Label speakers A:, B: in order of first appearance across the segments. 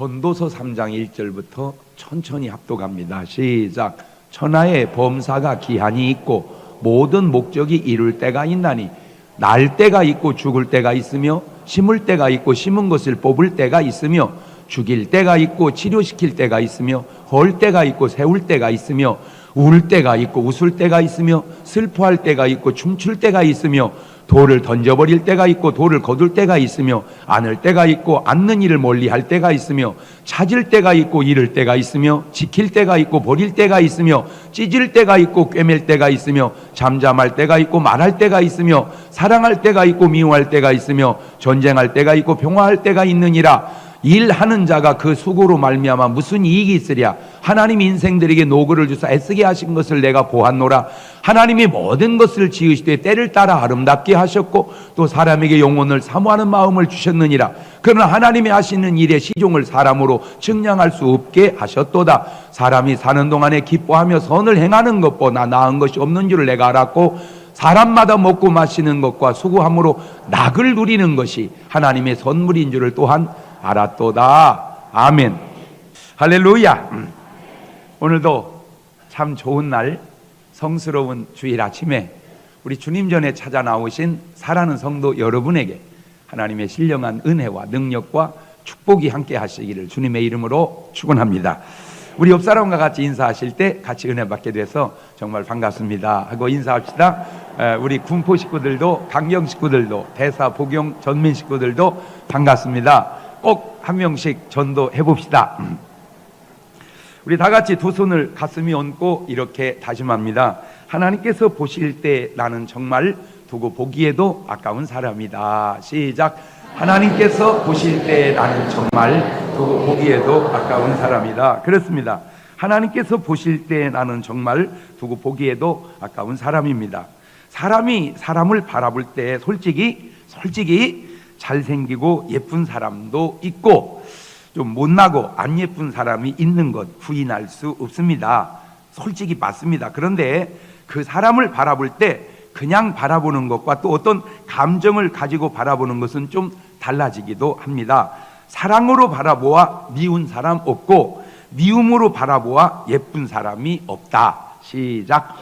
A: 전도서 3장 1절부터 천천히 합독합니다. 시작. 천하의 범사가 기한이 있고 모든 목적이 이룰 때가 있나니 날 때가 있고 죽을 때가 있으며 심을 때가 있고 심은 것을 뽑을 때가 있으며 죽일 때가 있고 치료시킬 때가 있으며 헐 때가 있고 세울 때가 있으며 울 때가 있고 웃을 때가 있으며 슬퍼할 때가 있고 춤출 때가 있으며 돌을 던져버릴 때가 있고 돌을 거둘 때가 있으며 안을 때가 있고 앉는 일을 멀리할 때가 있으며 찾을 때가 있고 잃을 때가 있으며 지킬 때가 있고 버릴 때가 있으며 찢을 때가 있고 꿰맬 때가 있으며 잠잠할 때가 있고 말할 때가 있으며 사랑할 때가 있고 미워할 때가 있으며 전쟁할 때가 있고 평화할 때가 있느니라. 일하는 자가 그 수고로 말미암아 무슨 이익이 있으랴. 하나님이 인생들에게 노고를 주사 애쓰게 하신 것을 내가 보았노라. 하나님이 모든 것을 지으시되 때를 따라 아름답게 하셨고 또 사람에게 영혼을 사모하는 마음을 주셨느니라. 그러나 하나님이 하시는 일의 시종을 사람으로 측량할 수 없게 하셨도다. 사람이 사는 동안에 기뻐하며 선을 행하는 것보다 나은 것이 없는 줄을 내가 알았고 사람마다 먹고 마시는 것과 수고함으로 낙을 누리는 것이 하나님의 선물인 줄을 또한 알았도다. 아멘. 할렐루야. 오늘도 참 좋은 날, 성스러운 주일 아침에 우리 주님 전에 찾아 나오신 사랑하는 성도 여러분에게 하나님의 신령한 은혜와 능력과 축복이 함께 하시기를 주님의 이름으로 축원합니다. 우리 옆 사람과 같이 인사하실 때 같이 은혜 받게 돼서 정말 반갑습니다 하고 인사합시다. 우리 군포 식구들도, 강경 식구들도, 대사, 복용, 전민 식구들도 반갑습니다. 꼭 한 명씩 전도해 봅시다. 우리 다 같이 두 손을 가슴에 얹고 이렇게 다짐합니다. 하나님께서 보실 때 나는 정말 두고 보기에도 아까운 사람이다. 시작. 하나님께서 보실 때 나는 정말 두고 보기에도 아까운 사람이다. 그렇습니다. 하나님께서 보실 때 나는 정말 두고 보기에도 아까운 사람입니다. 사람이 사람을 바라볼 때 솔직히 잘생기고 예쁜 사람도 있고 좀 못나고 안 예쁜 사람이 있는 것 부인할 수 없습니다. 솔직히 맞습니다. 그런데 그 사람을 바라볼 때 그냥 바라보는 것과 또 어떤 감정을 가지고 바라보는 것은 좀 달라지기도 합니다. 사랑으로 바라보아 미운 사람 없고 미움으로 바라보아 예쁜 사람이 없다. 시작.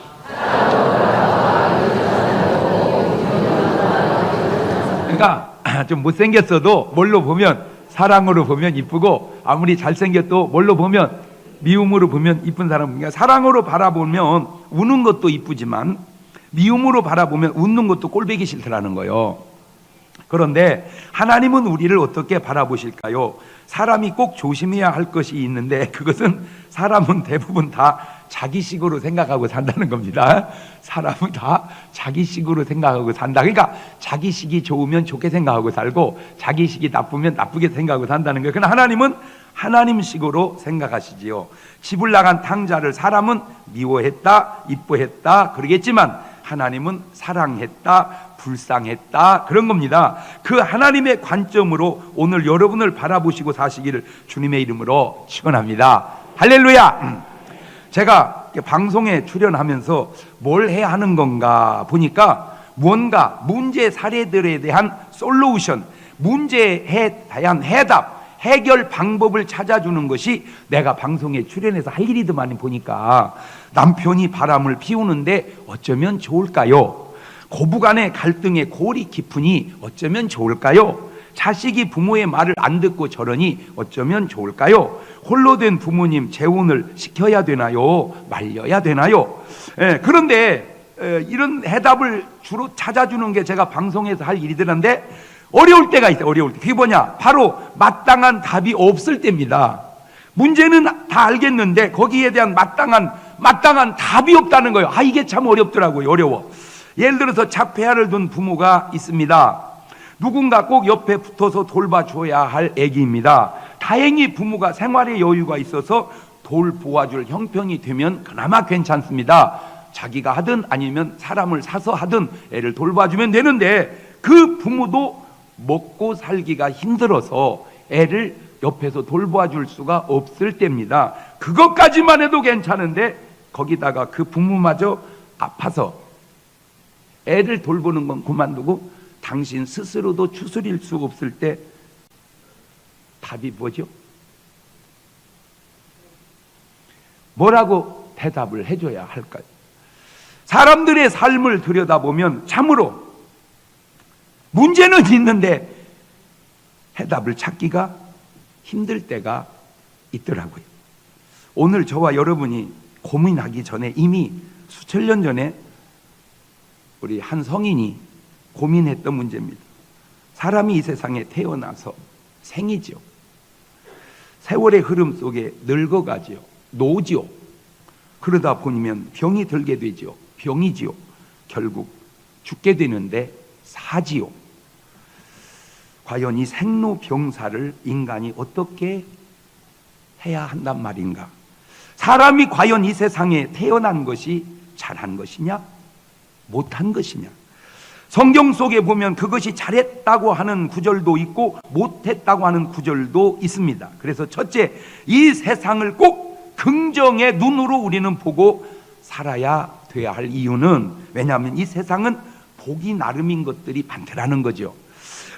A: 그러니까 좀 못생겼어도 뭘로 보면 사랑으로 보면 이쁘고 아무리 잘생겼도 뭘로 보면 미움으로 보면 이쁜 사람. 그러니까 사랑으로 바라보면 우는 것도 이쁘지만 미움으로 바라보면 웃는 것도 꼴보기 싫더라는 거예요. 그런데 하나님은 우리를 어떻게 바라보실까요? 사람이 꼭 조심해야 할 것이 있는데 그것은 사람은 대부분 다 자기식으로 생각하고 산다는 겁니다. 사람은 다 자기식으로 생각하고 산다. 그러니까 자기식이 좋으면 좋게 생각하고 살고 자기식이 나쁘면 나쁘게 생각하고 산다는 거예요. 그러나 하나님은 하나님식으로 생각하시지요. 집을 나간 탕자를 사람은 미워했다, 이뻐했다 그러겠지만 하나님은 사랑했다, 불쌍했다 그런 겁니다. 그 하나님의 관점으로 오늘 여러분을 바라보시고 사시기를 주님의 이름으로 축원합니다. 할렐루야. 제가 방송에 출연하면서 뭘 해야 하는 건가 보니까 뭔가 문제 사례들에 대한 솔루션, 문제에 대한 해답, 해결 방법을 찾아주는 것이 내가 방송에 출연해서 할 일이더만 보니까 남편이 바람을 피우는데 어쩌면 좋을까요? 고부간의 갈등에 골이 깊으니 어쩌면 좋을까요? 자식이 부모의 말을 안 듣고 저러니 어쩌면 좋을까요? 홀로 된 부모님 재혼을 시켜야 되나요? 말려야 되나요? 그런데 이런 해답을 주로 찾아주는 게 제가 방송에서 할 일이더란데 어려울 때가 있어요. 어려울 때. 그게 뭐냐? 바로 마땅한 답이 없을 때입니다. 문제는 다 알겠는데 거기에 대한 마땅한 답이 없다는 거예요. 이게 참 어렵더라고요. 어려워. 예를 들어서 자폐아를 둔 부모가 있습니다. 누군가 꼭 옆에 붙어서 돌봐줘야 할 아기입니다. 다행히 부모가 생활에 여유가 있어서 돌보아줄 형편이 되면 그나마 괜찮습니다. 자기가 하든 아니면 사람을 사서 하든 애를 돌봐주면 되는데 그 부모도 먹고 살기가 힘들어서 애를 옆에서 돌봐줄 수가 없을 때입니다. 그것까지만 해도 괜찮은데 거기다가 그 부모마저 아파서 애를 돌보는 건 그만두고 당신 스스로도 추스릴 수 없을 때 답이 뭐죠? 뭐라고 대답을 해줘야 할까요? 사람들의 삶을 들여다보면 참으로 문제는 있는데 해답을 찾기가 힘들 때가 있더라고요. 오늘 저와 여러분이 고민하기 전에 이미 수천 년 전에 우리 한 성인이 고민했던 문제입니다. 사람이 이 세상에 태어나서 생이지요. 세월의 흐름 속에 늙어가지요. 노지요. 그러다 보면 병이 들게 되지요. 병이지요. 결국 죽게 되는데 사지요. 과연 이 생로병사를 인간이 어떻게 해야 한단 말인가? 사람이 과연 이 세상에 태어난 것이 잘한 것이냐? 못한 것이냐? 성경 속에 보면 그것이 잘했다고 하는 구절도 있고 못했다고 하는 구절도 있습니다. 그래서 첫째, 이 세상을 꼭 긍정의 눈으로 우리는 보고 살아야 돼야 할 이유는, 왜냐하면 이 세상은 보기 나름인 것들이 많더라는 거죠.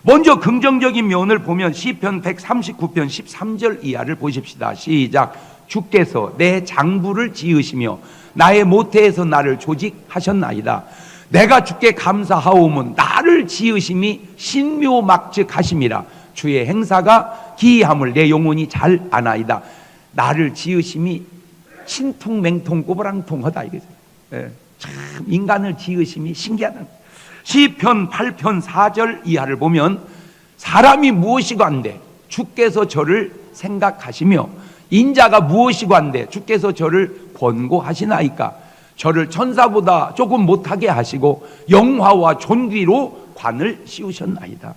A: 먼저 긍정적인 면을 보면 시편 139편 13절 이하를 보십시다. 시작. 주께서 내 장부를 지으시며 나의 모태에서 나를 조직하셨나이다. 내가 주께 감사하오면 나를 지으심이 신묘막측하심이라. 주의 행사가 기이함을 내 영혼이 잘 아나이다. 나를 지으심이 신통맹통 꼬부랑통하다 이거죠. 참 인간을 지으심이 신기하다. 시편 8편 4절 이하를 보면 사람이 무엇이고 한데 주께서 저를 생각하시며 인자가 무엇이고 한데 주께서 저를 권고하시나이까. 저를 천사보다 조금 못하게 하시고 영화와 존귀로 관을 씌우셨나이다.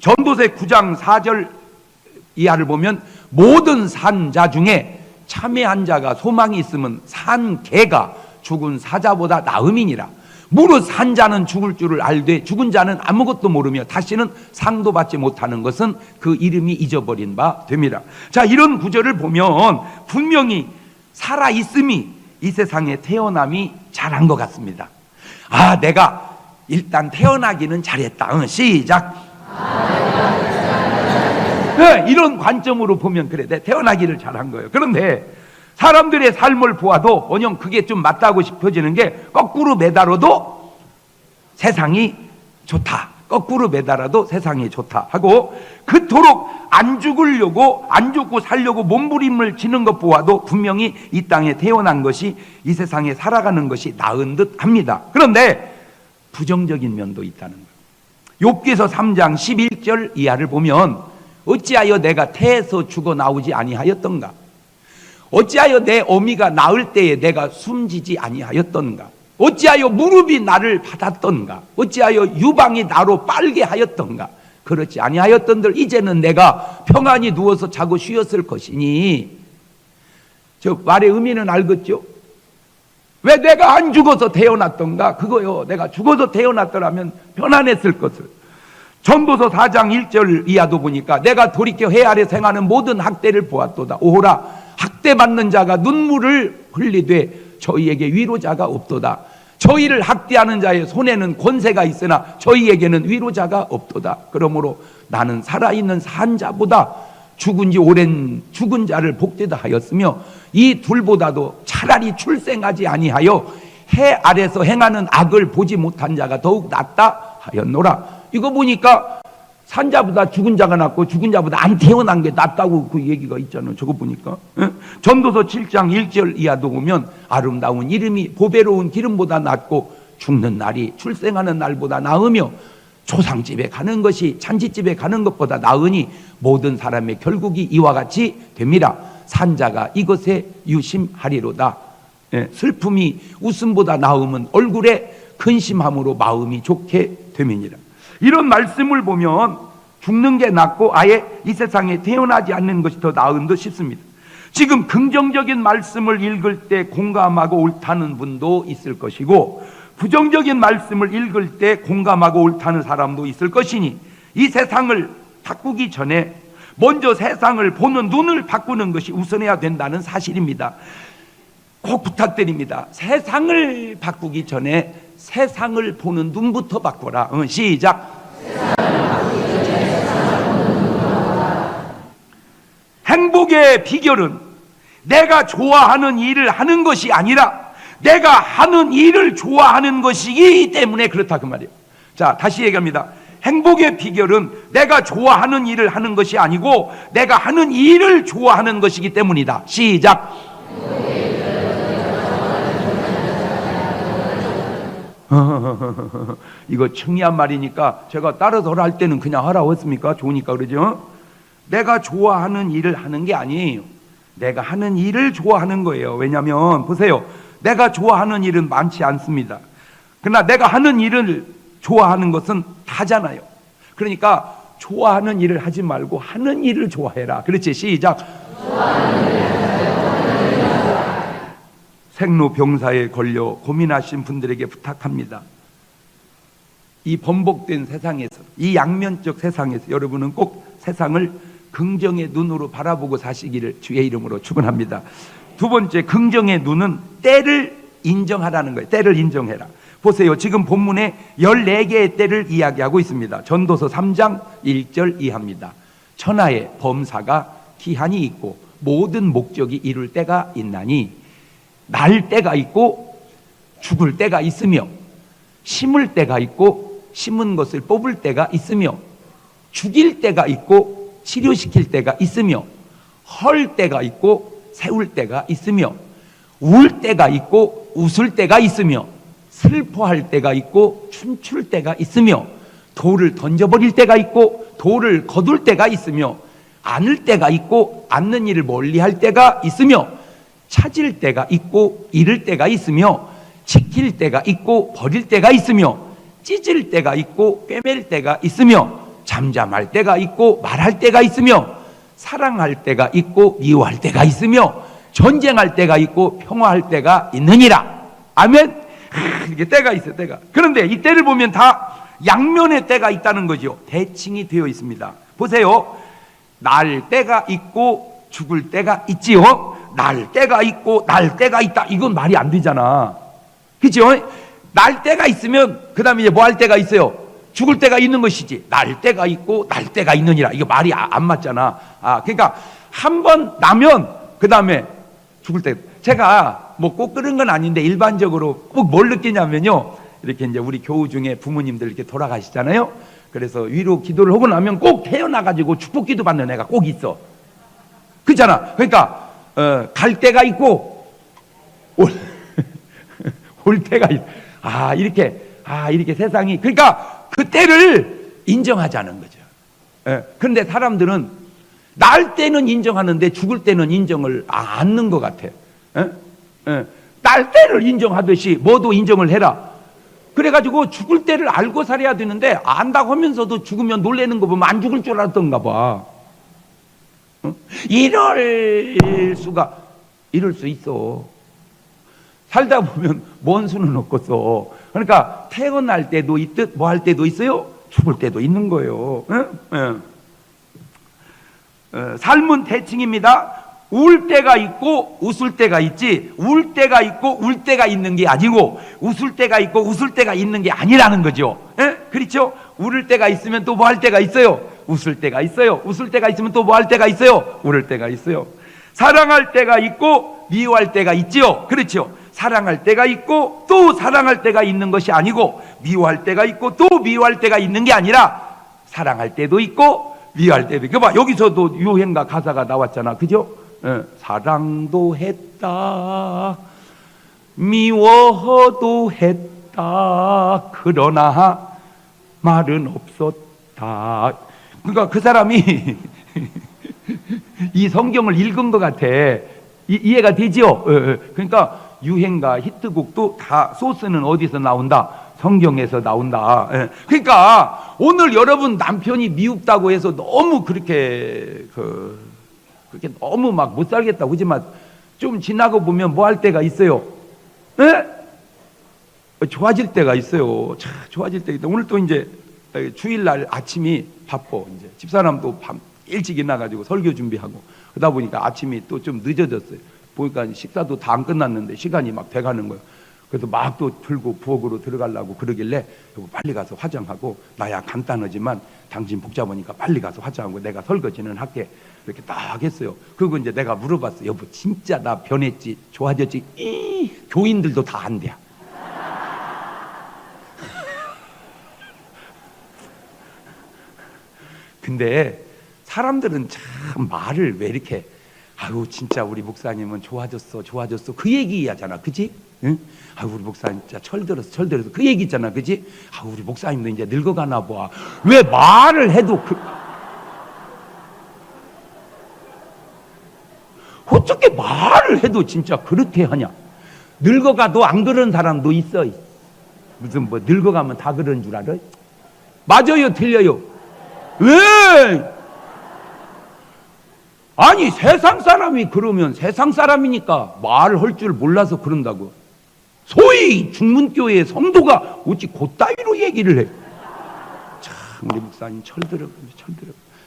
A: 전도서 9장 4절 이하를 보면 모든 산자 중에 참회한 자가 소망이 있으면 산 개가 죽은 사자보다 나음이니라. 무릇 산 자는 죽을 줄을 알되 죽은 자는 아무것도 모르며 다시는 상도 받지 못하는 것은 그 이름이 잊어버린 바 됩니다. 자, 이런 구절을 보면 분명히 살아있음이 이 세상에 태어남이 잘한 것 같습니다. 아, 내가 일단 태어나기는 잘했다. 시작. 네, 이런 관점으로 보면 그래, 내 태어나기를 잘한 거예요. 그런데 사람들의 삶을 보아도 원형 그게 좀 맞다고 싶어지는 게, 거꾸로 매달아도 세상이 좋다, 거꾸로 매달아도 세상이 좋다 하고, 그토록 안 죽으려고, 안 죽고 살려고 몸부림을 치는 것 보아도 분명히 이 땅에 태어난 것이, 이 세상에 살아가는 것이 나은 듯 합니다. 그런데 부정적인 면도 있다는 거예요. 욥기서 3장 11절 이하를 보면 어찌하여 내가 태에서 죽어 나오지 아니하였던가? 어찌하여 내 어미가 낳을 때에 내가 숨지지 아니하였던가? 어찌하여 무릎이 나를 받았던가? 어찌하여 유방이 나로 빨게 하였던가? 그렇지 아니하였던들 이제는 내가 평안히 누워서 자고 쉬었을 것이니. 저 말의 의미는 알겠죠? 왜 내가 안 죽어서 태어났던가? 그거요. 내가 죽어서 태어났더라면 편안했을 것을. 전도서 4장 1절 이하도 보니까 내가 돌이켜 해 아래 생하는 모든 학대를 보았도다. 오호라, 학대받는 자가 눈물을 흘리되 저희에게 위로자가 없도다. 저희를 학대하는 자의 손에는 권세가 있으나 저희에게는 위로자가 없도다. 그러므로 나는 살아있는 산 자보다 죽은 지 오랜 죽은 자를 복되다 하였으며 이 둘보다도 차라리 출생하지 아니하여 해 아래서 행하는 악을 보지 못한 자가 더욱 낫다 하였노라. 이거 보니까 산자보다 죽은 자가 낫고 죽은 자보다 안 태어난 게 낫다고 그 얘기가 있잖아요. 저거 보니까. 전도서 7장 1절 이하도 보면 아름다운 이름이 보배로운 기름보다 낫고 죽는 날이 출생하는 날보다 나으며 초상집에 가는 것이 잔치집에 가는 것보다 나으니 모든 사람의 결국이 이와 같이 됩니다. 산자가 이것에 유심하리로다. 슬픔이 웃음보다 나음은 얼굴에 근심함으로 마음이 좋게 됨이니라. 이런 말씀을 보면 죽는 게 낫고 아예 이 세상에 태어나지 않는 것이 더 나은 듯 싶습니다. 지금 긍정적인 말씀을 읽을 때 공감하고 옳다는 분도 있을 것이고, 부정적인 말씀을 읽을 때 공감하고 옳다는 사람도 있을 것이니, 이 세상을 바꾸기 전에 먼저 세상을 보는 눈을 바꾸는 것이 우선해야 된다는 사실입니다. 꼭 부탁드립니다. 세상을 바꾸기 전에 세상을 보는 눈부터 바꿔라. 시작. 행복의 비결은 내가 좋아하는 일을 하는 것이 아니라 내가 하는 일을 좋아하는 것이기 때문에 그렇다 그 말이에요. 자, 다시 얘기합니다. 행복의 비결은 내가 좋아하는 일을 하는 것이 아니고 내가 하는 일을 좋아하는 것이기 때문이다. 시작. 이거 청이한 말이니까 제가 따라서 할 때는 그냥 하라고 했습니까? 좋으니까 그러죠? 내가 좋아하는 일을 하는 게 아니에요. 내가 하는 일을 좋아하는 거예요. 왜냐하면 보세요, 내가 좋아하는 일은 많지 않습니다. 그러나 내가 하는 일을 좋아하는 것은 다잖아요. 그러니까 좋아하는 일을 하지 말고 하는 일을 좋아해라. 그렇지? 시작. 생로병사에 걸려 고민하신 분들에게 부탁합니다. 이 번복된 세상에서, 이 양면적 세상에서 여러분은 꼭 세상을 긍정의 눈으로 바라보고 사시기를 주의 이름으로 축원합니다. 두 번째, 긍정의 눈은 때를 인정하라는 거예요. 때를 인정해라. 보세요, 지금 본문에 14개의 때를 이야기하고 있습니다. 전도서 3장 1절 이하입니다. 천하의 범사가 기한이 있고 모든 목적이 이룰 때가 있나니 날 때가 있고 죽을 때가 있으며 심을 때가 있고 심은 것을 뽑을 때가 있으며 죽일 때가 있고 치료시킬 때가 있으며 헐 때가 있고 세울 때가 있으며 울 때가 있고 웃을 때가 있으며 슬퍼할 때가 있고 춤출 때가 있으며 돌을 던져버릴 때가 있고 돌을 거둘 때가 있으며 안을 때가 있고 안는 일을 멀리할 때가 있으며 찾을 때가 있고 잃을 때가 있으며 지킬 때가 있고 버릴 때가 있으며 찢을 때가 있고 꿰맬 때가 있으며 잠잠할 때가 있고 말할 때가 있으며 사랑할 때가 있고 미워할 때가 있으며 전쟁할 때가 있고 평화할 때가 있느니라. 아멘. 이렇게 때가 있어요. 때가. 그런데 이 때를 보면 다 양면의 때가 있다는 거죠. 대칭이 되어 있습니다. 보세요, 날 때가 있고 죽을 때가 있지요. 날 때가 있고 날 때가 있다, 이건 말이 안 되잖아. 그죠? 날 때가 있으면 그 다음에 이제 뭐 할 때가 있어요? 죽을 때가 있는 것이지. 날 때가 있고 날 때가 있느니라, 이거 말이 안 맞잖아. 그러니까 한 번 나면 그 다음에 죽을 때. 제가 뭐 꼭 그런 건 아닌데 일반적으로 꼭 뭘 느끼냐면요, 이렇게 이제 우리 교우 중에 부모님들 이렇게 돌아가시잖아요. 그래서 위로 기도를 하고 나면 꼭 태어나가지고 축복기도 받는 애가 꼭 있어. 그렇잖아. 그러니까 갈 때가 있고 올 때가 있. 이렇게 세상이, 그러니까 그 때를 인정하자는 거죠. 그런데 사람들은 날 때는 인정하는데 죽을 때는 인정을 안 하는 것 같아. 날 때를 인정하듯이 뭐도 인정을 해라. 그래가지고 죽을 때를 알고 살아야 되는데 안다고 하면서도 죽으면 놀래는 거 보면 안 죽을 줄 알았던가 봐. 이럴 수 있어. 살다 보면 뭔 수는 없겠어. 그러니까 태어날 때도 있듯 뭐 할 때도 있어요, 죽을 때도 있는 거예요. 삶은 대칭입니다. 울 때가 있고 웃을 때가 있지, 울 때가 있고 울 때가 있는 게 아니고 웃을 때가 있고 웃을 때가 있는 게 아니라는 거죠. 그렇죠? 울을 때가 있으면 또 뭐 할 때가 있어요? 웃을 때가 있어요. 웃을 때가 있으면 또 뭐 할 때가 있어요? 울을 때가 있어요. 사랑할 때가 있고 미워할 때가 있지요. 그렇죠? 사랑할 때가 있고 또 사랑할 때가 있는 것이 아니고 미워할 때가 있고 또 미워할 때가 있는 게 아니라 사랑할 때도 있고 미워할 때도 있고. 봐, 여기서도 유행가 가사가 나왔잖아. 그죠? 사랑도 했다, 미워도 했다, 그러나 말은 없었다. 그러니까 그 사람이 이 성경을 읽은 것 같아. 이해가 되지요? 그러니까 유행가 히트곡도 다 소스는 어디서 나온다? 성경에서 나온다. 그러니까 오늘 여러분 남편이 미흡다고 해서 너무 그렇게 너무 막 못 살겠다고 하지만 좀 지나고 보면 뭐 할 때가 있어요? 좋아질 때가 있어요. 참 좋아질 때가 있다. 오늘 또 이제 주일날 아침이 바빠. 이제 집사람도 밤 일찍 일어나가지고 설교 준비하고 그러다 보니까 아침이 또 좀 늦어졌어요. 보니까 식사도 다 안 끝났는데 시간이 막 돼가는 거예요. 그래도 막 또 들고 부엌으로 들어가려고 그러길래 여보 빨리 가서 화장하고 나야 간단하지만 당신 복잡하니까 빨리 가서 화장하고 내가 설거지는 할게. 이렇게 딱 했어요. 그리고 이제 내가 물어봤어. 여보 진짜 나 변했지? 좋아졌지? 교인들도 다 한대. 근데 사람들은 참 말을 왜 이렇게 아유 진짜 우리 목사님은 좋아졌어 좋아졌어 그 얘기 하잖아. 그지? 응? 아유 우리 목사님 진짜 철들어서 그 얘기 있잖아. 그지? 아유 우리 목사님도 이제 늙어가나 봐. 왜 말을 해도 어떻게 말을 해도 진짜 그렇게 하냐. 늙어가도 안 그런 사람도 있어. 무슨 뭐 늙어가면 다 그런 줄 알아? 맞아요 틀려요? 왜? 아니 세상 사람이 그러면 세상 사람이니까 말할 줄 몰라서 그런다고. 소위 중문교회 성도가 어찌 그따위로 얘기를 해. 참 우리 목사님 철들어.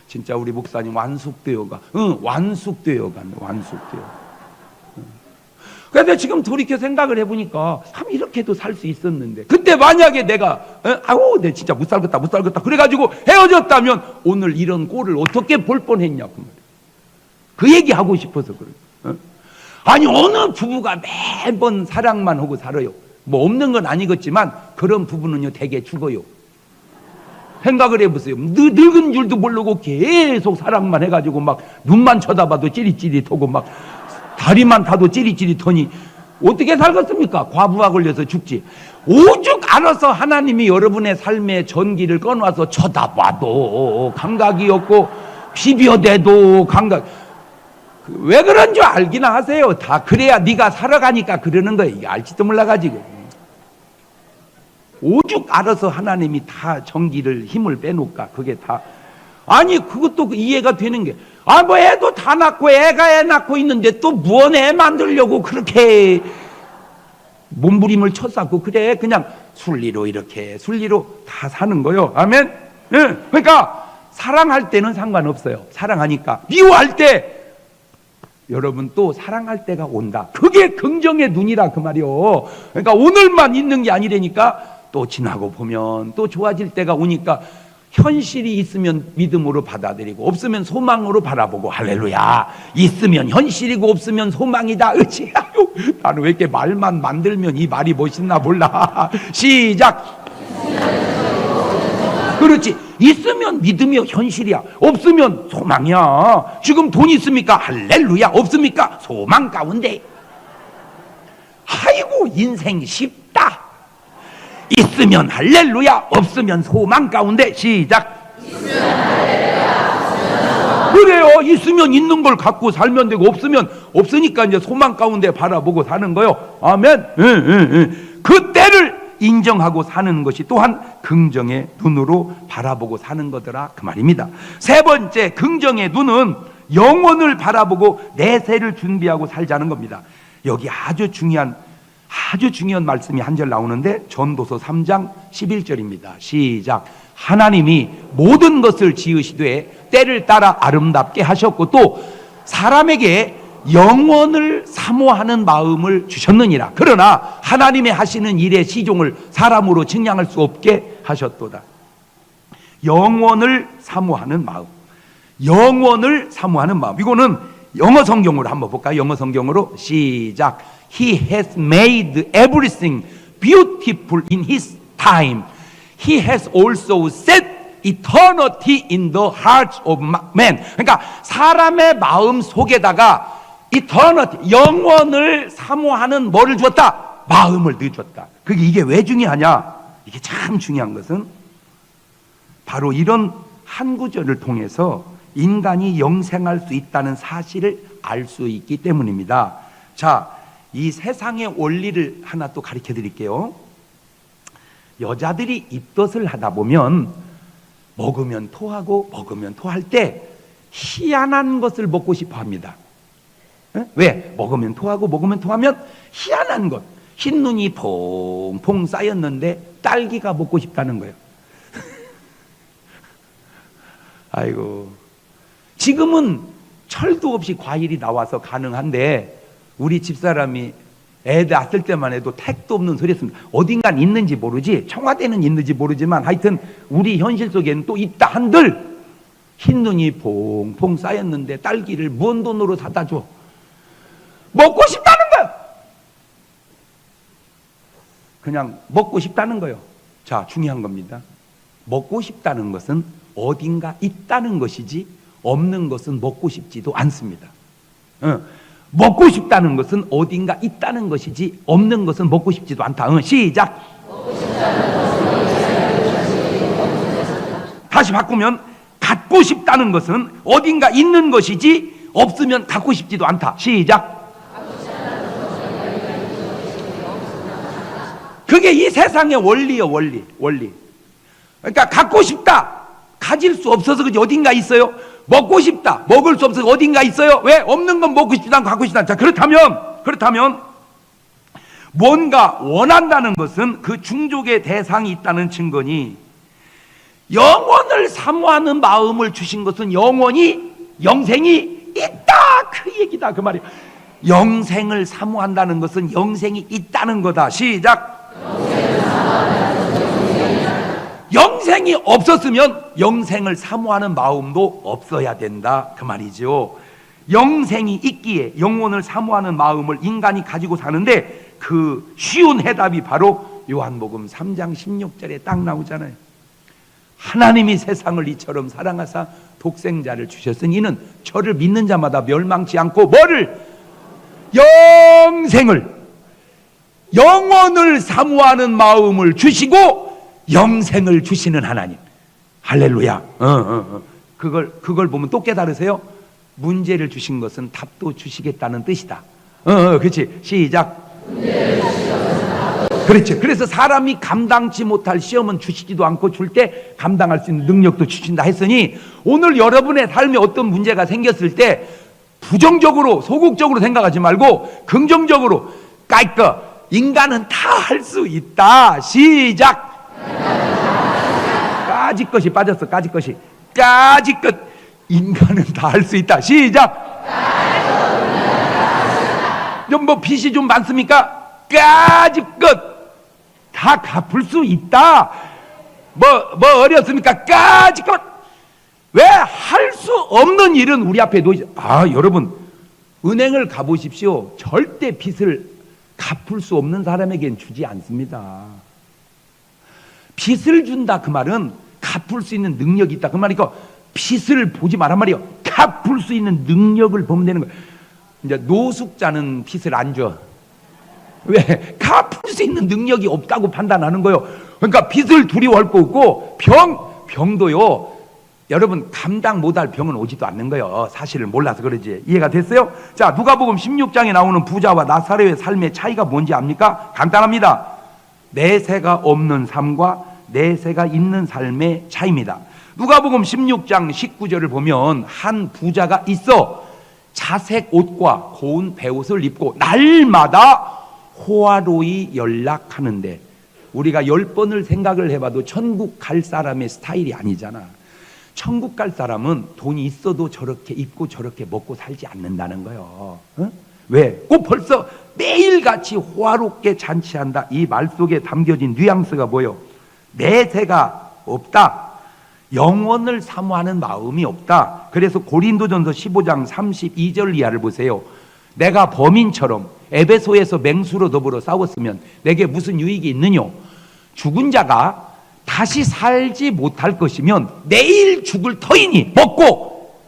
A: 진짜 우리 목사님 완숙되어가. 완숙되어가. 그런데 지금 돌이켜 생각을 해보니까 참 이렇게도 살 수 있었는데 그때 만약에 내가 아우 내 진짜 못 살겠다 그래가지고 헤어졌다면 오늘 이런 꼴을 어떻게 볼 뻔했냐 그 말이야. 그 얘기하고 싶어서 그래요. 아니 어느 부부가 매번 사랑만 하고 살아요. 뭐 없는 건 아니겠지만 그런 부부는요 대개 죽어요. 생각을 해보세요. 늙은 줄도 모르고 계속 사랑만 해가지고 막 눈만 쳐다봐도 찌릿찌릿하고 막 다리만 타도 찌릿찌릿하니 어떻게 살겠습니까? 과부하 걸려서 죽지. 오죽 알아서 하나님이 여러분의 삶의 전기를 꺼놔서 쳐다봐도 감각이 없고 비벼대도 감각. 왜 그런 줄 알기나 하세요. 다 그래야 네가 살아가니까 그러는 거예요. 이게 알지도 몰라가지고. 오죽 알아서 하나님이 다 전기를 힘을 빼놓을까. 그게 다 아니 그것도 이해가 되는 게 뭐 애도 다 낳고 애가 애 낳고 있는데 또 무언 애 만들려고 그렇게 몸부림을 쳤었고 그래. 그냥 순리로 이렇게 순리로 다 사는 거요. 아멘. 그러니까 사랑할 때는 상관없어요. 사랑하니까. 미워할 때 여러분 또 사랑할 때가 온다. 그게 긍정의 눈이라 그 말이요. 그러니까 오늘만 있는 게 아니라니까 또 지나고 보면 또 좋아질 때가 오니까 현실이 있으면 믿음으로 받아들이고 없으면 소망으로 바라보고 할렐루야. 있으면 현실이고 없으면 소망이다. 으치. 나는 왜 이렇게 말만 만들면 이 말이 멋있나 몰라. 시작. 그렇지. 있으면 믿음이 현실이야. 없으면 소망이야. 지금 돈 있습니까? 할렐루야. 없습니까? 소망 가운데. 아이고 인생 쉽다. 있으면 할렐루야. 없으면 소망 가운데. 시작. 그래요. 있으면 있는 걸 갖고 살면 되고 없으면 없으니까 이제 소망 가운데 바라보고 사는 거요. 아멘. 그 때를 인정하고 사는 것이 또한 긍정의 눈으로 바라보고 사는 거더라 그 말입니다. 세 번째 긍정의 눈은 영혼을 바라보고 내세를 준비하고 살자는 겁니다. 여기 아주 중요한 말씀이 한 절 나오는데 전도서 3장 11절입니다. 시작. 하나님이 모든 것을 지으시되 때를 따라 아름답게 하셨고 또 사람에게 영원을 사모하는 마음을 주셨느니라. 그러나 하나님의 하시는 일의 시종을 사람으로 측량할 수 없게 하셨도다. 영원을 사모하는 마음. 영원을 사모하는 마음. 이거는 영어 성경으로 한번 볼까요? 영어 성경으로 시작. He has made everything beautiful in his time. He has also set eternity in the hearts of man. 그러니까 사람의 마음 속에다가 eternity, 영원을 사모하는 뭐를 주었다? 마음을 넣어줬다. 이게 왜 중요하냐? 이게 참 중요한 것은 바로 이런 한 구절을 통해서 인간이 영생할 수 있다는 사실을 알 수 있기 때문입니다. 자, 이 세상의 원리를 하나 또 가르쳐 드릴게요. 여자들이 입덧을 하다 보면 먹으면 토하고 먹으면 토할 때 희한한 것을 먹고 싶어 합니다. 왜? 먹으면 토하고 먹으면 토하면 희한한 것. 흰눈이 퐁퐁 쌓였는데 딸기가 먹고 싶다는 거예요. 아이고. 지금은 철도 없이 과일이 나와서 가능한데 우리 집사람이 애 낳았을 때만 해도 택도 없는 소리였습니다. 어딘간 있는지 모르지, 청와대는 있는지 모르지만 하여튼 우리 현실 속에는 또 있다 한들 흰눈이 퐁퐁 쌓였는데 딸기를 뭔 돈으로 사다 줘? 먹고 싶다는 거예요. 그냥 먹고 싶다는 거예요. 자, 중요한 겁니다. 먹고 싶다는 것은 어딘가 있다는 것이지 없는 것은 먹고 싶지도 않습니다. 먹고 싶다는 것은 어딘가 있다는 것이지 없는 것은 먹고 싶지도 않다. 시작. 다시 바꾸면 갖고 싶다는 것은 어딘가 있는 것이지 없으면 갖고 싶지도 않다. 시작. 그게 이 세상의 원리요, 원리. 그러니까 갖고 싶다, 가질 수 없어서 그지 어딘가 있어요. 먹고 싶다, 먹을 수 없어서 어딘가 있어요. 왜? 없는 건 먹고 싶지도 않고 갖고 싶지 않다. 그렇다면 뭔가 원한다는 것은 그 중족의 대상이 있다는 증거니, 영원을 사모하는 마음을 주신 것은 영생이 있다, 그 얘기다, 그 말이에요. 영생을 사모한다는 것은 영생이 있다는 거다. 시작. 영생이 없었으면 영생을 사모하는 마음도 없어야 된다, 그 말이죠. 영생이 있기에 영혼을 사모하는 마음을 인간이 가지고 사는데 그 쉬운 해답이 바로 요한복음 3장 16절에 딱 나오잖아요. 하나님이 세상을 이처럼 사랑하사 독생자를 주셨으니 이는 저를 믿는 자마다 멸망치 않고 뭐를? 영원을 사모하는 마음을 주시고 영생을 주시는 하나님. 할렐루야. 그걸 보면 또 깨달으세요. 문제를 주신 것은 답도 주시겠다는 뜻이다. 그렇지. 시작. 그렇지. 그래서 사람이 감당치 못할 시험은 주시지도 않고 줄 때 감당할 수 있는 능력도 주신다 했으니, 오늘 여러분의 삶에 어떤 문제가 생겼을 때 부정적으로 소극적으로 생각하지 말고 긍정적으로 인간은 다 할 수 있다. 시작. 까짓것이 빠졌어. 까짓것. 인간은 다 할 수 있다. 시작. 좀 빚이 좀 많습니까? 까짓것 다 갚을 수 있다. 어렵습니까? 까짓것. 왜? 할 수 없는 일은 우리 앞에 놓이지. 여러분, 은행을 가보십시오. 절대 빚을 갚을 수 없는 사람에겐 주지 않습니다. 빚을 준다, 그 말은 갚을 수 있는 능력이 있다, 그 말이니까 빚을 보지 말란 말이요. 갚을 수 있는 능력을 보면 되는 거예요. 이제 노숙자는 빚을 안 줘. 왜? 갚을 수 있는 능력이 없다고 판단하는 거예요. 그러니까 빚을 두려워할 거 없고, 병도요, 여러분 감당 못할 병은 오지도 않는 거예요. 사실을 몰라서 그러지. 이해가 됐어요? 자, 누가복음 16장에 나오는 부자와 나사로의 삶의 차이가 뭔지 압니까? 간단합니다. 내세가 없는 삶과 내세가 있는 삶의 차이입니다. 누가복음 16장 19절을 보면 한 부자가 있어 자색 옷과 고운 베옷을 입고 날마다 호화로이 연락하는데, 우리가 10번을 생각을 해봐도 천국 갈 사람의 스타일이 아니잖아. 천국 갈 사람은 돈이 있어도 저렇게 입고 저렇게 먹고 살지 않는다는 거예요. 왜? 꼭 벌써 매일같이 호화롭게 잔치한다, 이 말 속에 담겨진 뉘앙스가 뭐예요? 내세가 없다, 영원을 사모하는 마음이 없다. 그래서 고린도전서 15장 32절 이하를 보세요. 내가 범인처럼 에베소에서 맹수로 더불어 싸웠으면 내게 무슨 유익이 있느뇨? 죽은 자가 다시 살지 못할 것이면 내일 죽을 터이니 먹고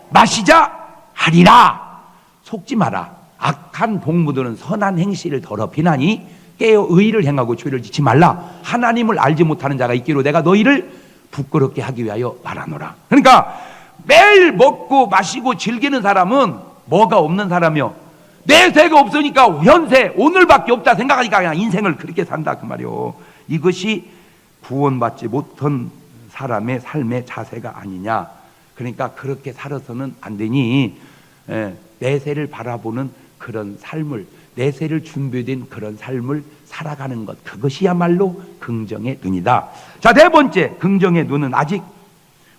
A: 마시자 하리라. 속지 마라. 악한 동무들은 선한 행실을 더럽히나니 깨어 의를 행하고 죄를 짓지 말라. 하나님을 알지 못하는 자가 있기로 내가 너희를 부끄럽게 하기 위하여 말하노라. 그러니까 매일 먹고 마시고 즐기는 사람은 뭐가 없는 사람이요? 내세가 없으니까 현세 오늘밖에 없다 생각하니까 그냥 인생을 그렇게 산다, 그 말이요. 이것이 구원받지 못한 사람의 삶의 자세가 아니냐. 그러니까 그렇게 살아서는 안 되니 내세를 바라보는 그런 삶을, 내세를 준비된 그런 삶을 살아가는 것, 그것이야말로 긍정의 눈이다. 자, 네 번째, 긍정의 눈은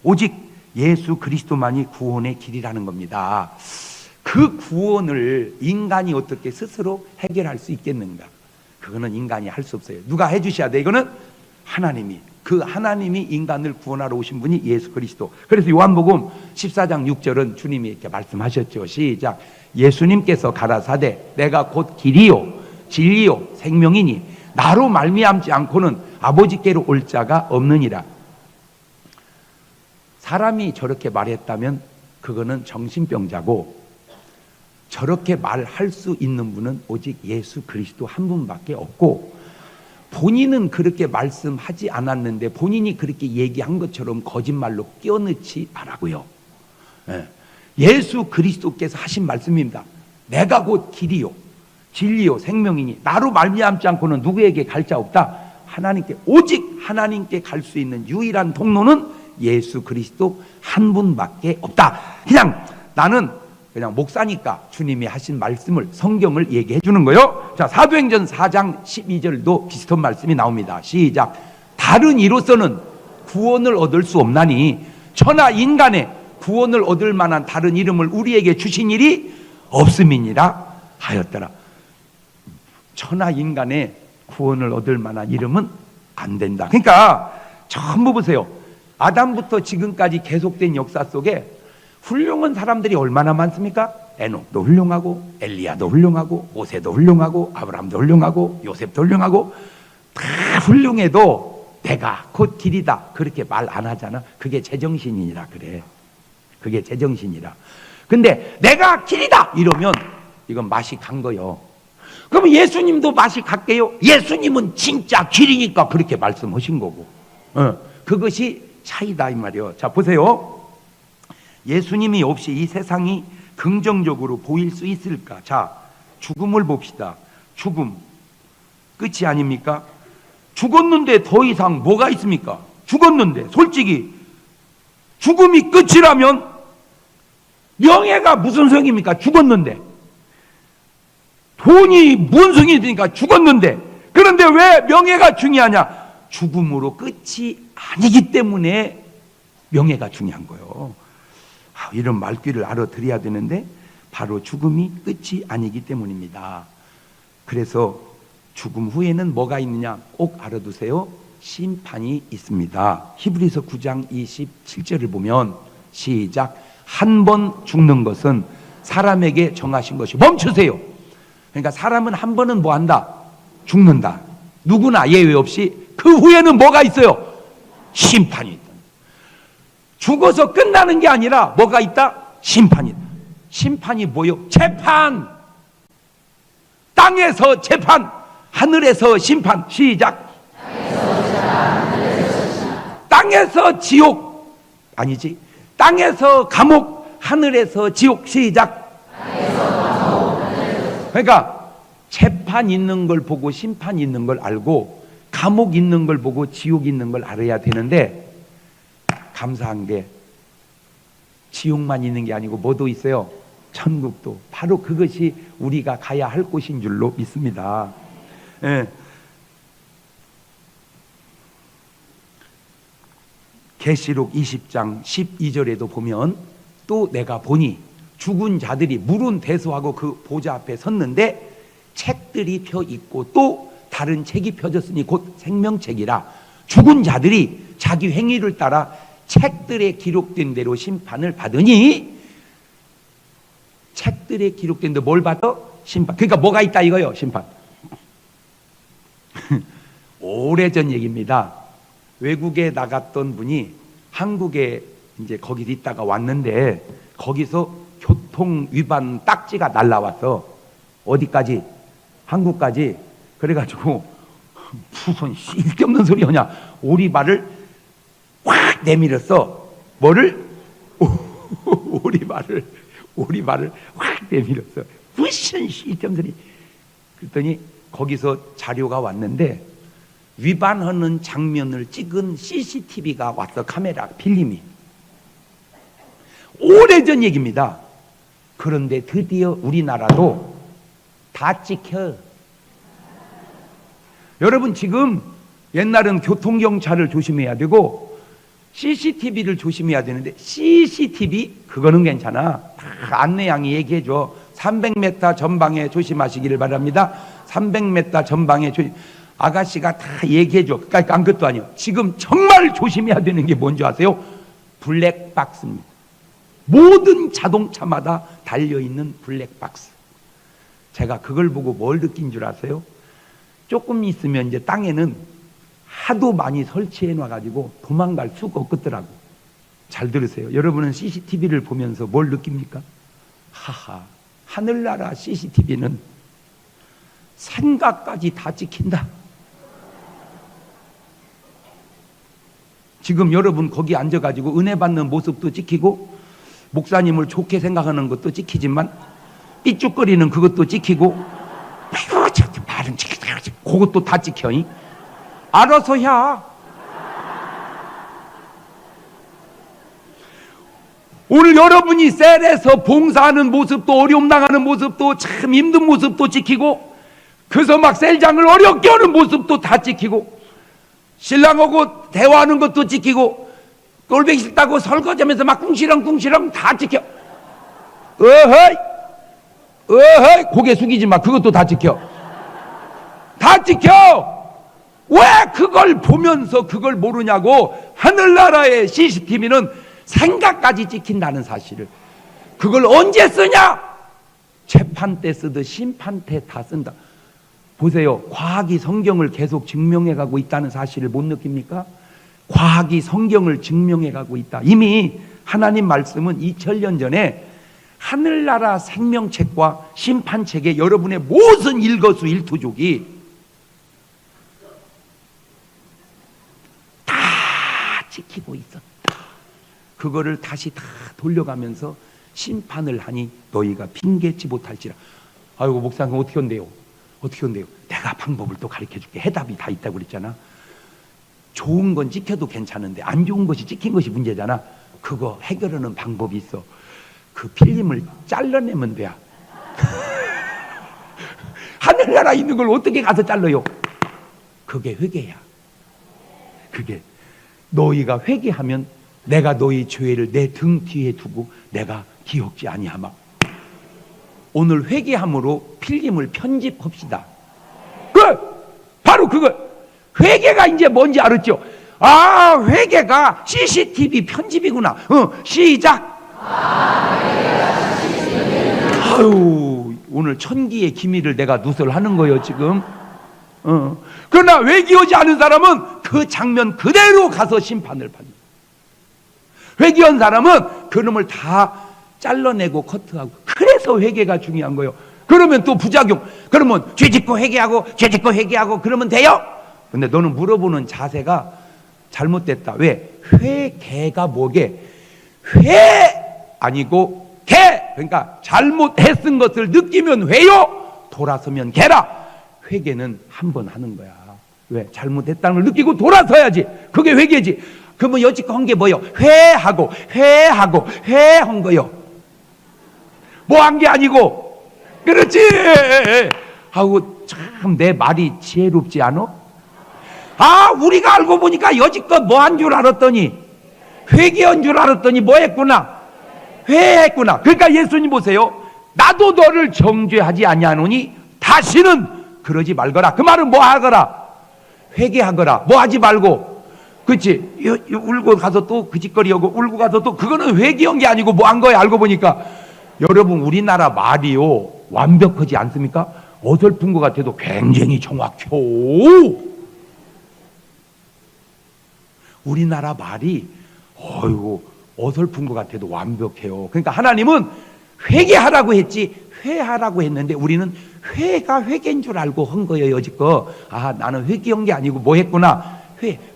A: 오직 예수 그리스도만이 구원의 길이라는 겁니다. 그 구원을 인간이 어떻게 스스로 해결할 수 있겠는가? 그거는 인간이 할 수 없어요. 누가 해주셔야 돼? 이거는 하나님이. 그 하나님이 인간을 구원하러 오신 분이 예수 그리스도. 그래서 요한복음 14장 6절은 주님이 이렇게 말씀하셨죠. 시작. 예수님께서 가라사대 내가 곧 길이요 진리요 생명이니 나로 말미암지 않고는 아버지께로 올 자가 없느니라. 사람이 저렇게 말했다면 그거는 정신병자고, 저렇게 말할 수 있는 분은 오직 예수 그리스도 한 분밖에 없고, 본인은 그렇게 말씀하지 않았는데 본인이 그렇게 얘기한 것처럼 거짓말로 끼워넣지 말라고요. 예수 그리스도께서 하신 말씀입니다. 내가 곧 길이요 진리요 생명이니 나로 말미암지 않고는 누구에게 갈 자 없다. 하나님께, 오직 하나님께 갈 수 있는 유일한 통로는 예수 그리스도 한 분밖에 없다. 그냥 나는 그냥 목사니까 주님이 하신 말씀을, 성경을 얘기해 주는 거예요. 자, 사도행전 4장 12절도 비슷한 말씀이 나옵니다. 시작. 다른 이로서는 구원을 얻을 수 없나니 천하 인간의 구원을 얻을 만한 다른 이름을 우리에게 주신 일이 없음이니라 하였더라. 천하 인간의 구원을 얻을 만한 이름은 안 된다. 그러니까 전부 보세요. 아담부터 지금까지 계속된 역사 속에 훌륭한 사람들이 얼마나 많습니까? 에녹도 훌륭하고, 엘리야도 훌륭하고, 모세도 훌륭하고, 아브라함도 훌륭하고, 요셉도 훌륭하고, 다 훌륭해도 내가 곧 길이다 그렇게 말 안 하잖아. 그게 제정신이라 그래. 그게 제정신이라. 근데 내가 길이다 이러면 이건 맛이 간 거요. 그러면 예수님도 맛이 갔게요? 예수님은 진짜 길이니까 그렇게 말씀하신 거고, 그것이 차이다 이 말이요. 자, 보세요. 예수님이 없이 이 세상이 긍정적으로 보일 수 있을까? 자, 죽음을 봅시다. 죽음 끝이 아닙니까? 죽었는데 더 이상 뭐가 있습니까? 죽었는데 솔직히 죽음이 끝이라면 명예가 무슨 소용입니까? 죽었는데. 돈이 무슨 소용이 되니까 죽었는데. 그런데 왜 명예가 중요하냐? 죽음으로 끝이 아니기 때문에 명예가 중요한 거예요. 이런 말귀를 알아들어야 되는데 바로 죽음이 끝이 아니기 때문입니다. 그래서 죽음 후에는 뭐가 있느냐 꼭 알아두세요. 심판이 있습니다. 히브리서 9장 27절을 보면 시작. 한 번 죽는 것은 사람에게 정하신 것이. 멈추세요. 그러니까 사람은 한 번은 뭐 한다? 죽는다. 누구나 예외 없이. 그 후에는 뭐가 있어요? 심판이 있다. 죽어서 끝나는 게 아니라 뭐가 있다? 심판이 있다. 심판이 뭐요? 재판. 땅에서 재판, 하늘에서 심판. 시작. 땅에서 지옥 아니지, 땅에서 감옥, 하늘에서 지옥. 시작. 그러니까 재판 있는 걸 보고 심판 있는 걸 알고 감옥 있는 걸 보고 지옥 있는 걸 알아야 되는데, 감사한 게 지옥만 있는 게 아니고 뭐도 있어요? 천국도. 바로 그것이 우리가 가야 할 곳인 줄로 믿습니다. 예. 계시록 20장 12절에도 보면 또 내가 보니 죽은 자들이 물은 대수하고 그 보좌 앞에 섰는데 책들이 펴 있고 또 다른 책이 펴졌으니 곧 생명책이라. 죽은 자들이 자기 행위를 따라 책들에 기록된 대로 심판을 받으니, 책들에 기록된 대로 뭘 받아? 심판. 그러니까 뭐가 있다 이거요, 심판. 오래전 얘기입니다. 외국에 나갔던 분이 한국에 이제 거기 있다가 왔는데 거기서 교통 위반 딱지가 날라왔어. 어디까지? 한국까지. 그래가지고 무슨 쓸데없는 소리 하냐, 오리발을 확 내밀었어. 뭐를? 오리발을 확 내밀었어. 무슨 쓸데없는 소리. 그랬더니 거기서 자료가 왔는데 위반하는 장면을 찍은 CCTV가 왔어. 카메라 필름이. 오래전 얘기입니다. 그런데 드디어 우리나라도 다 찍혀. 여러분, 지금 옛날은 교통경찰을 조심해야 되고 CCTV를 조심해야 되는데 CCTV 그거는 괜찮아. 다 안내양이 얘기해줘. 300m 전방에 조심하시기를 바랍니다. 300m 전방에 아가씨가 다 얘기해줘. 그러니까 안 것도 아니에요. 지금 정말 조심해야 되는 게 뭔지 아세요? 블랙박스입니다. 모든 자동차마다 달려있는 블랙박스. 제가 그걸 보고 뭘 느낀 줄 아세요? 조금 있으면 이제 땅에는 하도 많이 설치해 놔가지고 도망갈 수가 없겠더라고. 잘 들으세요. 여러분은 CCTV를 보면서 뭘 느낍니까? 하하, 하늘나라 CCTV는 생각까지 다 찍힌다. 지금 여러분 거기 앉아가지고 은혜 받는 모습도 찍히고 목사님을 좋게 생각하는 것도 찍히지만 삐죽거리는 그것도 찍히고 말은 찍히고 그것도 다 찍혀. 알아서 해. 오늘 여러분이 셀에서 봉사하는 모습도 어려움 당하는 모습도 참 힘든 모습도 찍히고 그래서 막 셀장을 어렵게 하는 모습도 다 찍히고 신랑하고 대화하는 것도 찍히고 꼴보기 싫다고 설거지하면서 막 꿍시렁 다 찍혀. 어허이 고개 숙이지 마. 그것도 다 찍혀. 다 찍혀. 왜 그걸 보면서 그걸 모르냐고. 하늘나라의 CCTV는 생각까지 찍힌다는 사실을. 그걸 언제 쓰냐? 재판 때 쓰듯 심판 때 다 쓴다. 보세요. 과학이 성경을 계속 증명해 가고 있다는 사실을 못 느낍니까? 과학이 성경을 증명해 가고 있다. 이미 하나님 말씀은 2000년 전에 하늘나라 생명책과 심판책에 여러분의 모든 일거수일투족이 다 지키고 있었다. 그거를 다시 다 돌려가면서 심판을 하니 너희가 핑계치 못할지라. 아이고 목사님 어떻게 한대요? 어떻게 한대요? 내가 방법을 또 가르쳐 줄게. 해답이 다 있다고 그랬잖아. 좋은 건 찍혀도 괜찮은데 안 좋은 것이 찍힌 것이 문제잖아. 그거 해결하는 방법이 있어. 그 필름을 잘라내면 돼. 하늘나라 있는 걸 어떻게 가서 잘라요? 그게 회개야. 그게 너희가 회개하면 내가 너희 죄를 내 등 뒤에 두고 내가 기억지 아니하마. 오늘 회개함으로 필름을 편집합시다. 바로 그거. 회개가 이제 뭔지 알았죠? 아, 회개가 CCTV 편집이구나. 시작. 아유, 오늘 천기의 기밀을 내가 누설하는 거예요 지금. 그러나 회개하지 않은 사람은 그 장면 그대로 가서 심판을 받는. 회개한 사람은 그놈을 다 잘라내고 커트하고. 그래서 회개가 중요한 거예요. 그러면 또 부작용. 그러면 죄 짓고 회개하고 그러면 돼요? 근데 너는 물어보는 자세가 잘못됐다. 왜? 회개가 뭐게? 회 아니고 개. 그러니까 잘못했은 것을 느끼면 회요, 돌아서면 개라. 회개는 한 번 하는 거야. 왜? 잘못했다는 걸 느끼고 돌아서야지. 그게 회개지. 그러면 여지껏 한 게 뭐요? 회한 거요. 뭐 한 게 아니고. 그렇지. 하고 참 내 말이 지혜롭지 않아? 아, 우리가 알고 보니까 여지껏 뭐 한 줄 알았더니 회개한 줄 알았더니 뭐 했구나? 회했구나. 그러니까 예수님 보세요. 나도 너를 정죄하지 아니하노니 다시는 그러지 말거라. 그 말은 뭐 하거라? 회개하거라. 뭐 하지 말고. 그렇지. 울고 가서 또 그 짓거리하고 울고 가서 또 그거는 회개한 게 아니고 뭐 한 거야. 알고 보니까. 여러분 우리나라 말이요 완벽하지 않습니까? 어설픈 것 같아도 굉장히 정확해요. 우리나라 말이 어설픈 것 같아도 완벽해요. 그러니까 하나님은 회개하라고 했지 회하라고 했는데 우리는 회가 회개인 줄 알고 한 거예요. 여지껏. 아, 나는 회개한 게 아니고 뭐 했구나.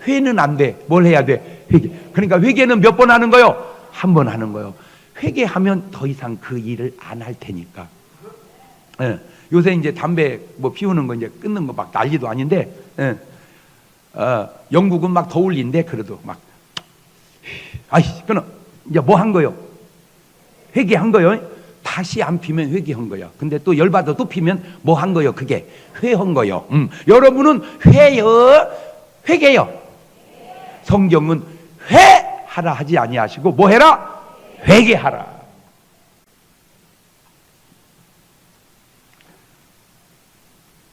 A: 회는 안 돼. 뭘 해야 돼? 회개. 그러니까 회개는 몇 번 하는 거요? 한 번 하는 거요. 회개하면 더 이상 그 일을 안 할 테니까. 예. 요새 이제 담배 뭐 피우는 거 이제 끊는 거 막 난리도 아닌데, 예. 영국은 막 더울린데 그래도 막, 아이, 끊어. 이제 뭐 한 거요? 회개한 거요. 다시 안 피면 회개한 거야. 근데 또 열받아 또 피면 뭐 한 거요? 그게 회한 거요. 여러분은 회개요. 성경은 회 하라 하지 아니하시고 뭐 해라? 회개하라.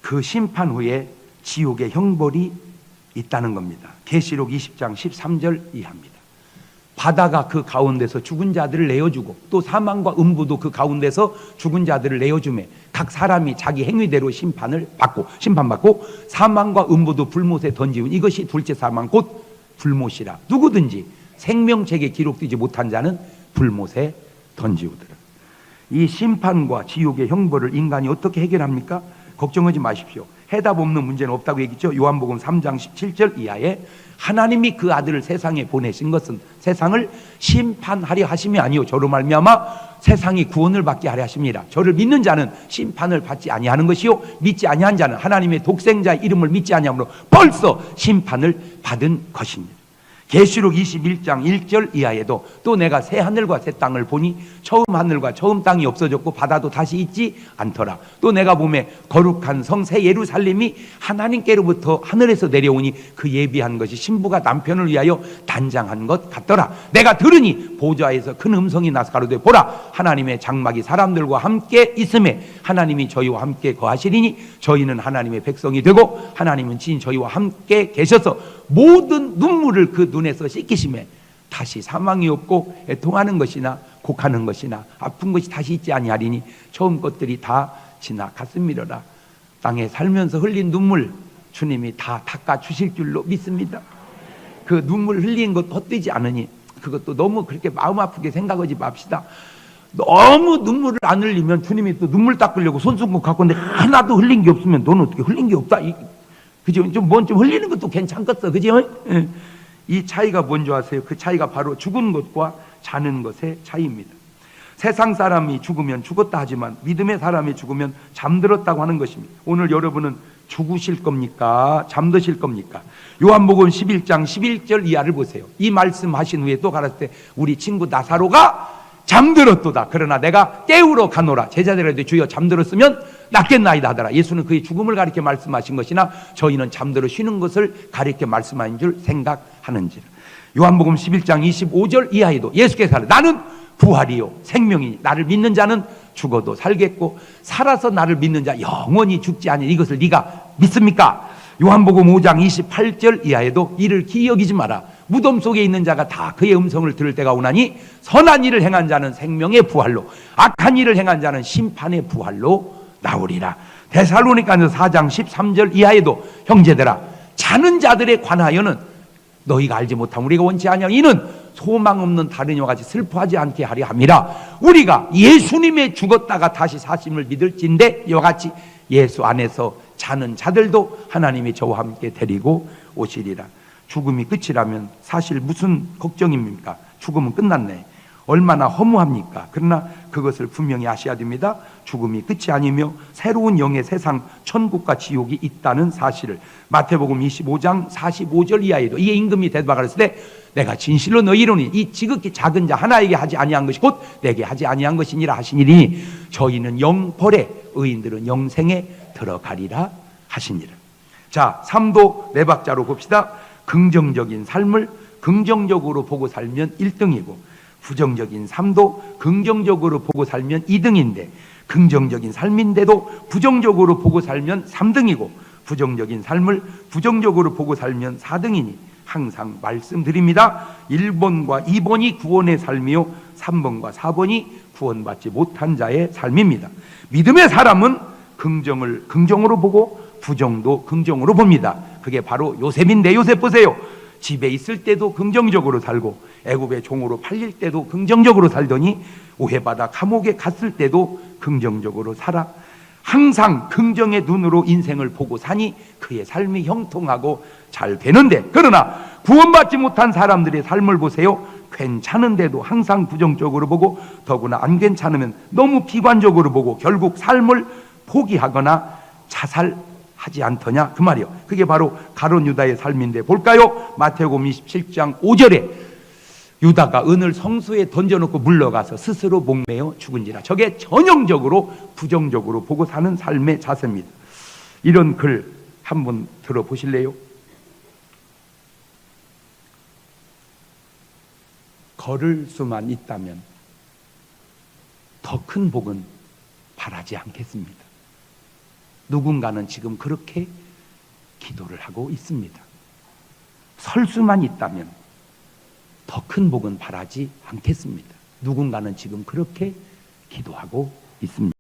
A: 그 심판 후에 지옥의 형벌이 있다는 겁니다. 계시록 20장 13절 이하입니다. 바다가 그 가운데서 죽은 자들을 내어주고 또 사망과 음부도 그 가운데서 죽은 자들을 내어주매 각 사람이 자기 행위대로 심판받고 사망과 음부도 불못에 던지운 이것이 둘째 사망 곧 불못이라. 누구든지 생명책에 기록되지 못한 자는 불못에 던지우더라. 이 심판과 지옥의 형벌을 인간이 어떻게 해결합니까? 걱정하지 마십시오. 해답 없는 문제는 없다고 얘기했죠. 요한복음 3장 17절 이하에 하나님이 그 아들을 세상에 보내신 것은 세상을 심판하려 하심이 아니요 저로 말미암아 세상이 구원을 받게 하려 하심이라. 저를 믿는 자는 심판을 받지 아니하는 것이요 믿지 아니한 자는 하나님의 독생자의 이름을 믿지 아니함으로 벌써 심판을 받은 것입니다. 계시록 21장 1절 이하에도 또 내가 새 하늘과 새 땅을 보니 처음 하늘과 처음 땅이 없어졌고 바다도 다시 있지 않더라. 또 내가 보매 거룩한 성 새 예루살렘이 하나님께로부터 하늘에서 내려오니 그 예비한 것이 신부가 남편을 위하여 단장한 것 같더라. 내가 들으니 보좌에서 큰 음성이 나서 가로되 보라 하나님의 장막이 사람들과 함께 있음에 하나님이 저희와 함께 거하시리니 저희는 하나님의 백성이 되고 하나님은 진 저희와 함께 계셔서 모든 눈물을 그 눈에서 씻기심에 다시 사망이 없고 애통하는 것이나 곡하는 것이나 아픈 것이 다시 있지 아니하리니 처음 것들이 다 지나갔음이로라. 땅에 살면서 흘린 눈물 주님이 다 닦아주실 줄로 믿습니다. 그 눈물 흘린 것 헛되지 않으니 그것도 너무 그렇게 마음 아프게 생각하지 맙시다. 너무 눈물을 안 흘리면 주님이 또 눈물 닦으려고 손수건 갖고 있는데 하나도 흘린 게 없으면 너는 어떻게 흘린 게 없다 그죠? 좀 흘리는 것도 괜찮겠어. 그죠? 예. 이 차이가 뭔지 아세요? 그 차이가 바로 죽은 것과 자는 것의 차이입니다. 세상 사람이 죽으면 죽었다 하지만 믿음의 사람이 죽으면 잠들었다고 하는 것입니다. 오늘 여러분은 죽으실 겁니까? 잠드실 겁니까? 요한복음 11장 11절 이하를 보세요. 이 말씀하신 후에 또 가라사대 때 우리 친구 나사로가 잠들었도다. 그러나 내가 깨우러 가노라. 제자들에게 주여 잠들었으면 낫겠나이다 하더라. 예수는 그의 죽음을 가리켜 말씀하신 것이나 저희는 잠들어 쉬는 것을 가리켜 말씀하신 줄 생각하는지라. 요한복음 11장 25절 이하에도 예수께서 나는 부활이요 생명이니 나를 믿는 자는 죽어도 살겠고 살아서 나를 믿는 자 영원히 죽지 아니 이것을 네가 믿습니까? 요한복음 5장 28절 이하에도 이를 기억이지 마라. 무덤 속에 있는 자가 다 그의 음성을 들을 때가 오나니 선한 일을 행한 자는 생명의 부활로 악한 일을 행한 자는 심판의 부활로 나오리라. 데살로니가서 4장 13절 이하에도 형제들아 자는 자들에 관하여는 너희가 알지 못함 우리가 원치 아니하여 이는 소망 없는 다른 이와 같이 슬퍼하지 않게 하려 함이라. 우리가 예수님의 죽었다가 다시 사심을 믿을진데 이와 같이 예수 안에서 자는 자들도 하나님이 저와 함께 데리고 오시리라. 죽음이 끝이라면 사실 무슨 걱정입니까? 죽음은 끝났네. 얼마나 허무합니까? 그러나 그것을 분명히 아셔야 됩니다. 죽음이 끝이 아니며 새로운 영의 세상 천국과 지옥이 있다는 사실을 마태복음 25장 45절 이하에도 이에 임금이 대답하였을 때 내가 진실로 너희로니 이 지극히 작은 자 하나에게 하지 아니한 것이 곧 내게 하지 아니한 것이니라 하시니니 저희는 영벌에 의인들은 영생에 들어가리라 하시니라. 자, 3도 네 박자로 봅시다. 긍정적인 삶을 긍정적으로 보고 살면 1등이고 부정적인 삶도 긍정적으로 보고 살면 2등인데 긍정적인 삶인데도 부정적으로 보고 살면 3등이고 부정적인 삶을 부정적으로 보고 살면 4등이니 항상 말씀드립니다. 1번과 2번이 구원의 삶이요 3번과 4번이 구원받지 못한 자의 삶입니다. 믿음의 사람은 긍정을 긍정으로 보고 부정도 긍정으로 봅니다. 그게 바로 요셉인데 요셉 보세요. 집에 있을 때도 긍정적으로 살고 애굽의 종으로 팔릴 때도 긍정적으로 살더니 오해받아 감옥에 갔을 때도 긍정적으로 살아 항상 긍정의 눈으로 인생을 보고 사니 그의 삶이 형통하고 잘 되는데 그러나 구원받지 못한 사람들의 삶을 보세요. 괜찮은데도 항상 부정적으로 보고 더구나 안 괜찮으면 너무 비관적으로 보고 결국 삶을 포기하거나 자살하지 않더냐 그 말이요. 그게 바로 가룟 유다의 삶인데 볼까요? 마태복음 27장 5절에 유다가 은을 성수에 던져놓고 물러가서 스스로 목매어 죽은지라. 저게 전형적으로 부정적으로 보고 사는 삶의 자세입니다. 이런 글 한번 들어보실래요? 걸을 수만 있다면 더 큰 복은 바라지 않겠습니다. 누군가는 지금 그렇게 기도를 하고 있습니다. 설 수만 있다면 더 큰 복은 바라지 않겠습니다. 누군가는 지금 그렇게 기도하고 있습니다.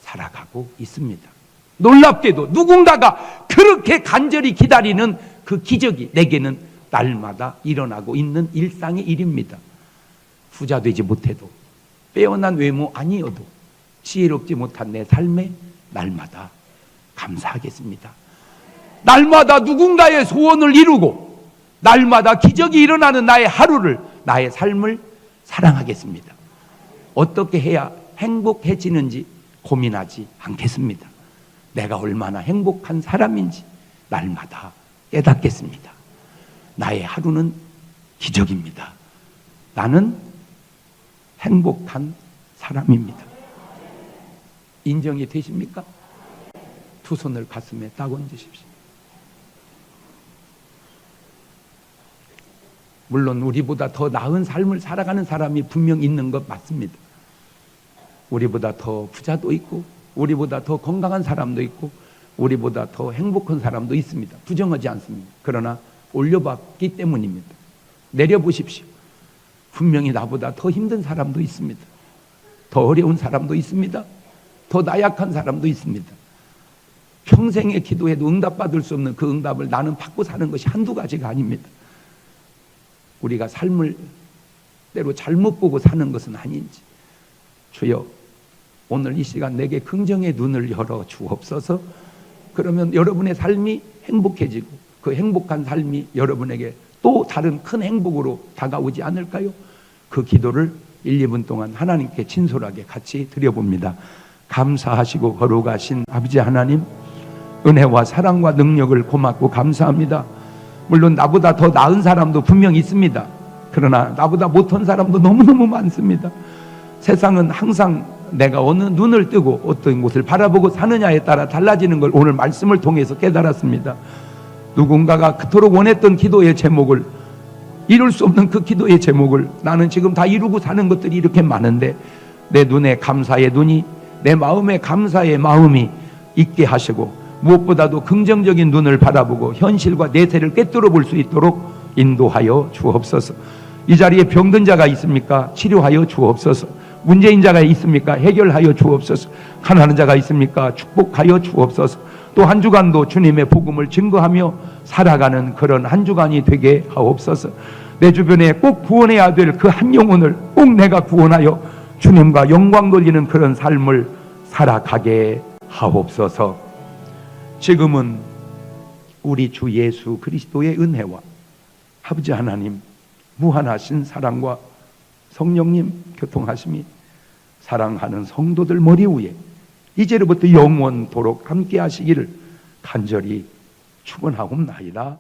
A: 살아가고 있습니다. 놀랍게도 누군가가 그렇게 간절히 기다리는 그 기적이 내게는 날마다 일어나고 있는 일상의 일입니다. 부자 되지 못해도, 빼어난 외모 아니어도, 지혜롭지 못한 내 삶에 날마다 감사하겠습니다. 날마다 누군가의 소원을 이루고 날마다 기적이 일어나는 나의 하루를, 나의 삶을 사랑하겠습니다. 어떻게 해야 행복해지는지 고민하지 않겠습니다. 내가 얼마나 행복한 사람인지 날마다 깨닫겠습니다. 나의 하루는 기적입니다. 나는 행복한 사람입니다. 인정이 되십니까? 두 손을 가슴에 딱 얹으십시오. 물론 우리보다 더 나은 삶을 살아가는 사람이 분명 있는 것 맞습니다. 우리보다 더 부자도 있고, 우리보다 더 건강한 사람도 있고, 우리보다 더 행복한 사람도 있습니다. 부정하지 않습니다. 그러나 올려봤기 때문입니다. 내려보십시오. 분명히 나보다 더 힘든 사람도 있습니다. 더 어려운 사람도 있습니다. 더 나약한 사람도 있습니다. 평생에 기도해도 응답받을 수 없는 그 응답을 나는 받고 사는 것이 한두 가지가 아닙니다. 우리가 삶을 때로 잘못 보고 사는 것은 아닌지, 주여 오늘 이 시간 내게 긍정의 눈을 열어 주옵소서. 그러면 여러분의 삶이 행복해지고 그 행복한 삶이 여러분에게 또 다른 큰 행복으로 다가오지 않을까요? 그 기도를 1, 2분 동안 하나님께 진솔하게 같이 드려봅니다. 감사하시고 거룩하신 아버지 하나님, 은혜와 사랑과 능력을 고맙고 감사합니다. 물론 나보다 더 나은 사람도 분명 있습니다. 그러나 나보다 못한 사람도 너무너무 많습니다. 세상은 항상 내가 어느 눈을 뜨고 어떤 곳을 바라보고 사느냐에 따라 달라지는 걸 오늘 말씀을 통해서 깨달았습니다. 누군가가 그토록 원했던 기도의 제목을, 이룰 수 없는 그 기도의 제목을 나는 지금 다 이루고 사는 것들이 이렇게 많은데 내 눈에 감사의 눈이, 내 마음에 감사의 마음이 있게 하시고 무엇보다도 긍정적인 눈을 바라보고 현실과 내세를 꿰뚫어 볼 수 있도록 인도하여 주옵소서. 이 자리에 병든 자가 있습니까? 치료하여 주옵소서. 문제인 자가 있습니까? 해결하여 주옵소서. 가난한 자가 있습니까? 축복하여 주옵소서. 또 한 주간도 주님의 복음을 증거하며 살아가는 그런 한 주간이 되게 하옵소서. 내 주변에 꼭 구원해야 될 그 한 영혼을 꼭 내가 구원하여 주님과 영광 돌리는 그런 삶을 살아가게 하옵소서. 지금은 우리 주 예수 그리스도의 은혜와 아버지 하나님 무한하신 사랑과 성령님 교통하심이 사랑하는 성도들 머리 위에 이제로부터 영원토록 함께 하시기를 간절히 축원하옵나이다.